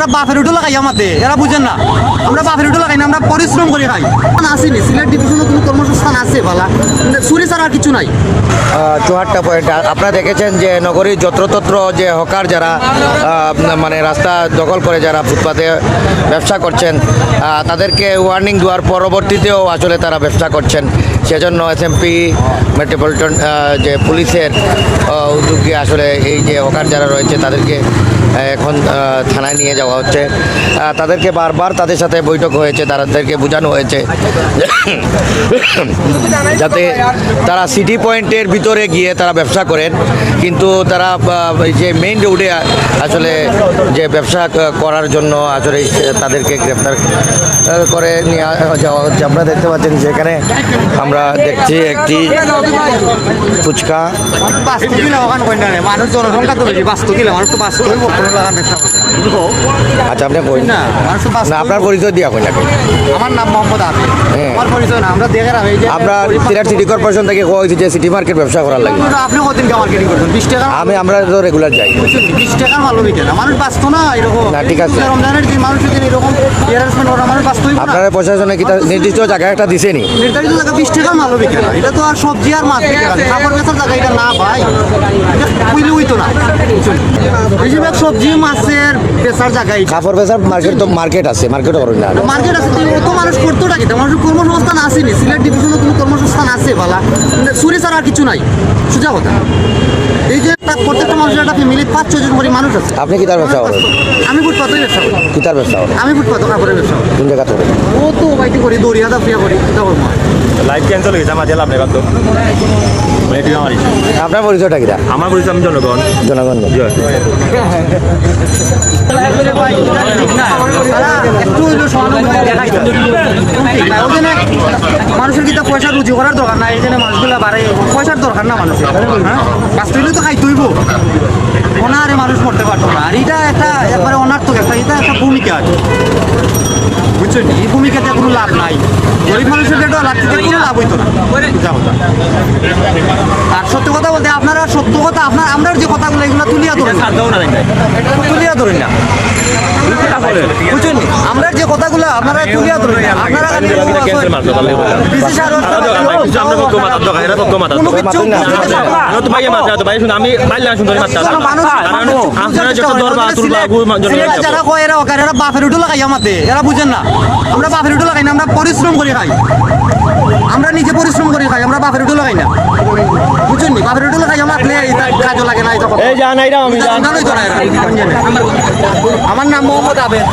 এরা বাপের উঠো লাগাই আমাদের, এরা বুঝেন না আমরা বাপের উঠো লাগাই না, আমরা পরিশ্রম করে খাই। আসেনি সিলেট ডিভিশনে কোনো কর্মসংস্থান আছে বালা, চুরি ছাড়া আর কিছু নাই। চুয়াট্টা পয়েন্ট আপনারা দেখেছেন যে নগরীর যত্রতত্র যে হকার যারা মানে রাস্তা দখল করে যারা ফুটপাতে ব্যবসা করছেন তাদেরকে ওয়ার্নিং দেওয়ার পরবর্তীতেও আসলে তারা ব্যবসা করছেন। সেজন্য এসএমপি মেট্রোপলিটন যে পুলিশের উদ্যোগে আসলে এই যে হকার যারা রয়েছে তাদেরকে এখন থানায় নিয়ে যাওয়া হচ্ছে। তাদেরকে বারবার তাদের সাথে বৈঠক হয়েছে, তাদেরকে বোঝানো হয়েছে যাতে তারা সিটি পয়েন্টের ভিতরে গিয়ে তারা ব্যবসা করেন, কিন্তু তারা যে মেইন রোডে আসলে যে ব্যবসা করার জন্য আসলে তাদেরকে গ্রেফতার করে নিয়ে যাওয়া হচ্ছে। আপনারা দেখতে পাচ্ছেন যেখানে আমরা দেখছি একটি ফুচকা মানুষ জনসংখ্যা তো বেশি, বাস্তব গেলে মানুষ তো বাস্তব আচ্ছা আপনি কই না না আপনার পরিচয় দিয়া কই নাকি? আমার নাম মোহাম্মদ আবির। আমার পরিচয় না, আমরা দেখে রাখি যে আমরা সিলেট সিটি কর্পোরেশন থেকে কইছি যে সিটি মার্কেট ব্যবসা করার লাগে। আপনি কতদিন মার্কেটিং করছেন? 20 টাকা আমরা তো রেগুলার যাই। 20 টাকা ভালো বিকে না, মানুষ বাঁচত না এরকম। না ঠিক আছে, রমজানের দিন মানুষের দিন এরকম হ্যারাসমেন্ট করা মানুষ বাঁচতই না। আপনারা প্রশাসনে কি নির্দিষ্ট জায়গা একটা দিছেনি? নির্ধারিত জায়গা 20 টাকা ভালো বিকে না, এটা তো আর সবজি আর মাছ বিকে না, কাপড় বেচার জায়গা এটা না ভাই, এটা কইলে হইতো না। বেশিরভাগ সবজি মাছের বেচার জায়গায় কাপড় বেচার মার্কেট আছে, মার্কেটও করুন না। মার্কেট আছে, অত মানুষ করতো নাকি? মানুষের কর্মসংস্থান আসেনি, সিলেট ডিভিশনে কোনো কর্মসংস্থান আছে বালা, চুরি ছাড়া আর কিছু নাই, সোজা কথা। এই যে প্রত্যেকটা মানুষের একটা ফ্যামিলি 5-6 জন করে মানুষ আছে। আপনি কি তার ব্যবসা করেন? আমি ফুটপাতের ব্যবসা করি। কি তার ব্যবসা করেন? আমি ফুটপাত কাপড়ের ব্যবসা করি। কোন জায়গা থেকে? ও তো বাইটি করি, দড়িয়াদা ফিয়া করি, এটা করবো। লাইভ ক্যান্সেল হয়ে গেছে আমার জেলা আপনি বাধ্য আপনার পরিচয়টা কিরা? আমার পরিচয় আমি জনগণ। জনগণ মানুষের কিন্তু পয়সা রুজি করার দরকার নাই, এই জন্য মানুষগুলা বাড়ে পয়সার দরকার না মানুষের। হ্যাঁ বাস্তবে তো খাই তুইব অনারে মানুষ মরতে পারতো না। আর এটা একটা একবারে অনার্থক এটা একটা ভূমিকা আছে, বুঝছেন? এই ভূমিকাতে কোনো লাভ নাই, গরিব মানুষের পেটও লাভ থেকে কোনো লাভ হইতো না। আর সত্য কথা বলতে আপনারা সত্য কথা আমরা যে কথাগুলো এগুলো তুলিয়া ধরেন না, বুঝছেন? আমরা যে কথাগুলো আপনারা তুলিয়া ধরেন না, আপনারা যারা কয় এরা বাপের উঠো লাগাই আমাদের, এরা বুঝেন না আমরা বাপের উঠো লাগাই না, আমরা পরিশ্রম করে খাই, আমরা নিজে পরিশ্রম করে খাই, আমরা বাপের উঠো লাগাই না, বুঝছেন? বাপের উঠো লাগাই আমার কাজও লাগে না। আমার নাম মোহাম্মদ আবেদ।